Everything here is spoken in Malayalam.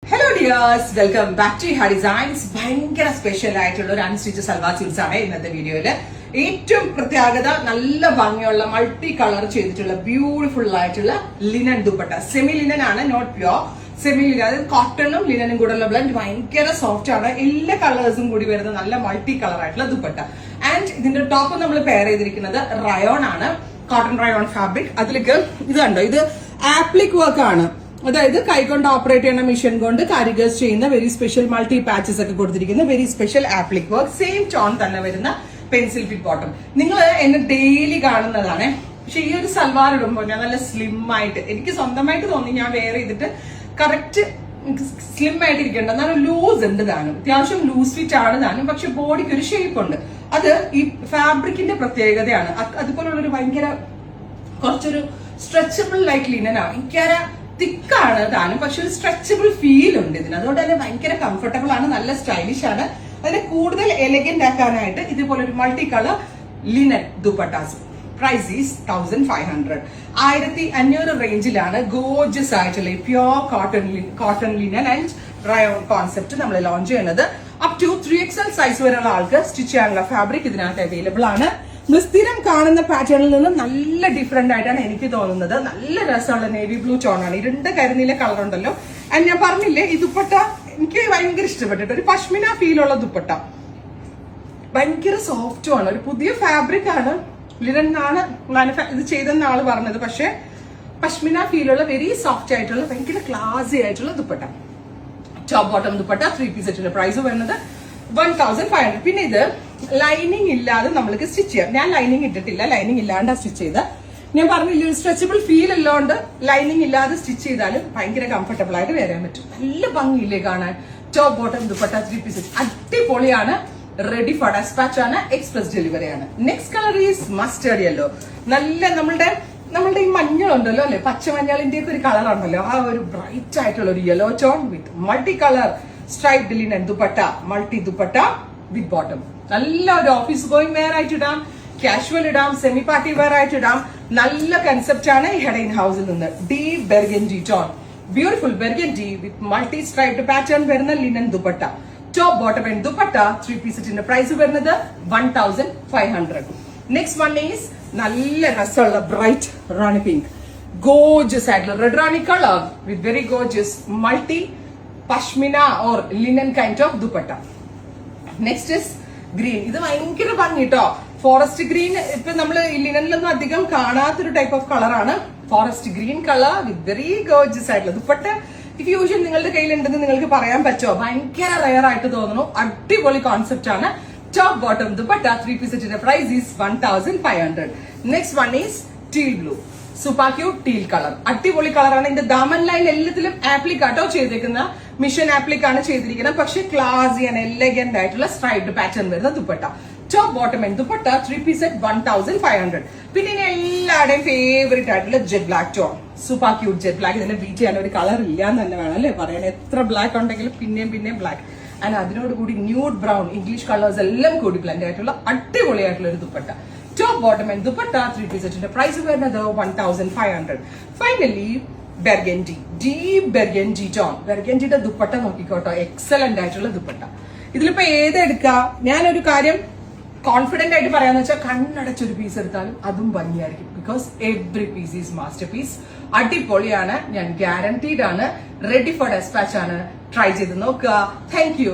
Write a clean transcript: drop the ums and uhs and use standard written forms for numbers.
Hello dears, welcome back to ഹാ ഡിസൈൻസ്. ഭയങ്കര സ്പെഷ്യൽ ആയിട്ടുള്ള ഒരു അൺസ്റ്റിച്ച് സൽവാർ സ്യൂട്ട്സ് ആണ് ഇന്നത്തെ വീഡിയോയില്. ഏറ്റവും പ്രത്യേകത നല്ല ഭംഗിയുള്ള മൾട്ടി കളർ ചെയ്തിട്ടുള്ള ബ്യൂട്ടിഫുൾ ആയിട്ടുള്ള ലിനൻ ദുപ്പട്ട. സെമി ലിനൻ ആണ്, നോട്ട് പ്യോർ. സെമി ലിനൻ, അതായത് കോട്ടണും ലിനനും കൂടെ ഉള്ള ബ്ലൻഡ്. ഭയങ്കര സോഫ്റ്റ് ആണ്. എല്ലാ കളേഴ്സും കൂടി വരുന്ന നല്ല മൾട്ടി കളർ ആയിട്ടുള്ള ദുപ്പട്ട. ആൻഡ് ഇതിന്റെ ടോപ്പ് നമ്മൾ പെയർ ചെയ്തിരിക്കുന്നത് റയോൺ ആണ്, കോട്ടൺ റയോൺ ഫാബ്രിക്. അതിലേക്ക് ഇത് കണ്ടോ, ഇത് ആപ്ലിക് വർക്ക് ആണ്. അതായത് കൈകൊണ്ട് ഓപ്പറേറ്റ് ചെയ്യുന്ന മെഷീൻ കൊണ്ട് കാരിഗേഴ്സ് ചെയ്യുന്ന വെരി സ്പെഷ്യൽ മൾട്ടി പാച്ചസ് ഒക്കെ കൊടുത്തിരിക്കുന്ന very special appliqué work. Same tone തന്നെ വരുന്ന പെൻസിൽ ഫിറ്റ് ബോട്ടം. നിങ്ങൾ എന്നെ ഡെയിലി കാണുന്നതാണ്. പക്ഷെ ഈ ഒരു സൽവാർ ഇടുമ്പോൾ ഞാൻ നല്ല സ്ലിം ആയിട്ട്, എനിക്ക് സ്വന്തമായിട്ട് തോന്നി ഞാൻ വെയർ ചെയ്തിട്ട് കറക്റ്റ് സ്ലിം ആയിട്ട് ഇരിക്കേണ്ട. എന്നാലും ലൂസ് ഉണ്ട് താനും, അത്യാവശ്യം ലൂസ് ഫിറ്റ് ആണ് താനും. പക്ഷെ ബോഡിക്ക് ഒരു ഷേപ്പ് ഉണ്ട്. അത് ഈ ഫാബ്രിക്കിന്റെ പ്രത്യേകതയാണ്. അതുപോലുള്ളൊരു ഭയങ്കര കുറച്ചൊരു സ്ട്രെച്ചബിൾ ലൈക്ക് ലിനനാണ്. ഭയങ്കര തിക്കാണ് താനും, പക്ഷെ ഒരു സ്ട്രെച്ചബിൾ ഫീൽ ഉണ്ട് ഇതിന്. അതുകൊണ്ട് തന്നെ ഭയങ്കര കംഫർട്ടബിൾ ആണ്, നല്ല സ്റ്റൈലിഷ് ആണ്. അതിനെ കൂടുതൽ എലഗന്റ് ആക്കാനായിട്ട് ഇതുപോലെ ഒരു multi colour linen dupattas. Price is 1500. 1500 റേഞ്ചിലാണ് ഗോർജസ് ആയിട്ടുള്ള pure cotton linen and rayon concept നമ്മൾ ലോഞ്ച് ചെയ്യുന്നത്. അപ് ടു 3XL സൈസ് വരെയുള്ള ആൾക്ക് സ്റ്റിച്ച് ചെയ്യാനുള്ള ഫാബ്രിക് ഇതിനകത്ത് അവൈലബിൾ ആണ്. നമ്മൾ സ്ഥിരം കാണുന്ന പാറ്റേണിൽ നിന്നും നല്ല ഡിഫറെന്റ് ആയിട്ടാണ് എനിക്ക് തോന്നുന്നത്. നല്ല രസമുള്ള നേവി ബ്ലൂ ടോണാണ്. ഇരുണ്ട കരിനീല കളർ ഉണ്ടല്ലോ. ആൻഡ് ഞാൻ പറഞ്ഞില്ലേ, ഈ ദുപ്പട്ട എനിക്ക് ഭയങ്കര ഇഷ്ടപ്പെട്ടിട്ട് ഒരു പഷ്മിന ഫീൽ ഉള്ള ദുപ്പട്ട. ഭയങ്കര സോഫ്റ്റും ആണ്. ഒരു പുതിയ ഫാബ്രിക് ആണ്. ലിനൻ ആണ് ഇത് ചെയ്തെന്ന ആള് പറഞ്ഞത്. പക്ഷെ പഷ്മിന ഫീലുള്ള വെരി സോഫ്റ്റ് ആയിട്ടുള്ള ഭയങ്കര ക്ലാസി ആയിട്ടുള്ള dupatta. Top bottom dupatta 3 piece സെറ്റിന്റെ പ്രൈസ് വരുന്നത് 1500. പിന്നെ ഇത് ലൈനിങ് ഇല്ലാതെ നമ്മൾക്ക് സ്റ്റിച്ച് ചെയ്യാം. ഞാൻ ലൈനിങ് ഇട്ടിട്ടില്ല, ലൈനിങ് ഇല്ലാണ്ട് സ്റ്റിച്ച് ചെയ്ത. ഞാൻ പറഞ്ഞില്ല, സ്ട്രെച്ചബിൾ ഫീൽ ഉള്ളതുകൊണ്ട് ലൈനിങ് ഇല്ലാതെ സ്റ്റിച്ച് ചെയ്താലും ഭയങ്കര കംഫർട്ടബിൾ ആയിട്ട് വരാൻ പറ്റും. നല്ല ഭംഗിയില്ലേ കാണാൻ. ടോപ്പ് ബോട്ടം ദുപ്പട്ട 3 പീസ് അടിപൊളിയാണ്. റെഡി ഫോർ ഡെസ്പാച്ച് ആണ്, എക്സ്പ്രസ് ഡെലിവറി ആണ്. Next colour is mustard yellow. നല്ല നമ്മളുടെ ഈ മഞ്ഞളുണ്ടല്ലോ അല്ലെ, പച്ചമഞ്ഞളിന്റെ ഒക്കെ ഒരു കളർ ഉണ്ടല്ലോ, ആ ഒരു ബ്രൈറ്റ് ആയിട്ടുള്ള ഒരു യെല്ലോ ടോൺ വിത്ത് multi colour striped linen dupatta, multi dupatta വിത്ത് ബോട്ടം. നല്ല ഒരു ഓഫീസ് ഗോയിങ് വെയർ ആയിട്ട് ഇടാം, കാഷ്വൽ ഇടാം, സെമി പാർട്ടി വെയർ ആയിട്ട് ഇടാം. നല്ല കൺസെപ്റ്റ് ആണ് ഹെഡൈൻ ഹൗസിൽ നിന്ന്. Deep burgundy tone, beautiful burgundy with multi striped pattern വരുന്ന linen dupatta. Top bottom and dupatta 3 piece സെറ്റിന്റെ പ്രൈസ് വരുന്നത് 1500. നെക്സ്റ്റ് വൺ ഈസ് നല്ല രസമുള്ള ബ്രൈറ്റ് റാണി പിങ്ക്, ഗോർജസ് ആയിട്ടുള്ള red rani colour with very gorgeous multi pashmina or linen kind of dupatta. Next is green. ഇത് ഭയങ്കര ഭംഗി കേട്ടോ. ഫോറസ്റ്റ് ഗ്രീൻ ഇപ്പൊ നമ്മൾ ലിനനിലൊന്നും അധികം കാണാത്തൊരു ടൈപ്പ് ഓഫ് കളറാണ്. Forest green colour with very Gorges ആയിട്ടുള്ള ദുപ്പട്ട. ഈ ഫ്യൂഷൻ നിങ്ങളുടെ കയ്യിലുണ്ടെന്ന് നിങ്ങൾക്ക് പറയാൻ പറ്റുമോ? ഭയങ്കര റയർ ആയിട്ട് തോന്നുന്നു. അടിപൊളി കോൺസെപ്റ്റ് ആണ്. ടോപ്പ് ബോട്ടം ദുപ്പട്ട 3 പീസ് സെറ്റിന്റെ price is 1500. Next one is teal blue. Super cute teal colour, അടിപൊളി കളറാണ്. ഇതിന്റെ ദാമൻ ലൈൻ എല്ലാത്തിലും ആപ്ലിക് ആട്ടോ ചെയ്തേക്കുന്ന, മിഷൻ ആപ്ലിക് ആണ് ചെയ്തിരിക്കുന്നത്. പക്ഷെ ക്ലാസി ആൻഡ് എലഗന്റ് ആയിട്ടുള്ള സ്ട്രൈപ്ഡ് പാറ്റേൺ വരുന്ന dupatta. Top bottom and dupatta 3 piece set 1500. പിന്നെ ഇനി എല്ലാവരുടെയും ഫേവറേറ്റ് ആയിട്ടുള്ള jet black tone, super cute jet black. ഇതിനെ ബീറ്റ് ചെയ്യാൻ ഒരു കളർ ഇല്ല എന്ന് തന്നെ വേണം അല്ലേ പറയാൻ. എത്ര ബ്ലാക്ക് ഉണ്ടെങ്കിലും പിന്നെയും ബ്ലാക്ക്. ആൻഡ് അതിനോട് കൂടി ന്യൂഡ് ബ്രൗൺ, ഇംഗ്ലീഷ് കളേഴ്സ് എല്ലാം കൂടി ബ്ലെൻഡ് ആയിട്ടുള്ള അടിപൊളിയായിട്ടുള്ള ഒരു dupatta. Top bottom and dupatta 3 piece സെറ്റിന്റെ പ്രൈസ് വരുന്നത് 1500. Finally burgundy, deep burgundy tone. ബെർഗൻഡിയുടെ ദുപ്പട്ട നോക്കിക്കോട്ടോ, എക്സലന്റ് ആയിട്ടുള്ള ദുപ്പട്ട. ഇതിലിപ്പോ ഏതെടുക്കാം? ഞാനൊരു കാര്യം കോൺഫിഡന്റ് ആയിട്ട് പറയാന്ന് വെച്ചാൽ കണ്ണടച്ചൊരു പീസ് എടുത്താലും അതും ഭംഗിയായിരിക്കും. Because every piece is masterpiece. അടിപൊളിയാണ്, ഞാൻ ഗ്യാരണ്ടീഡ് ആണ്. റെഡി ഫോർ ഡെസ്പാച്ച് ആണ്. ട്രൈ ചെയ്ത് നോക്കുക. Thank U.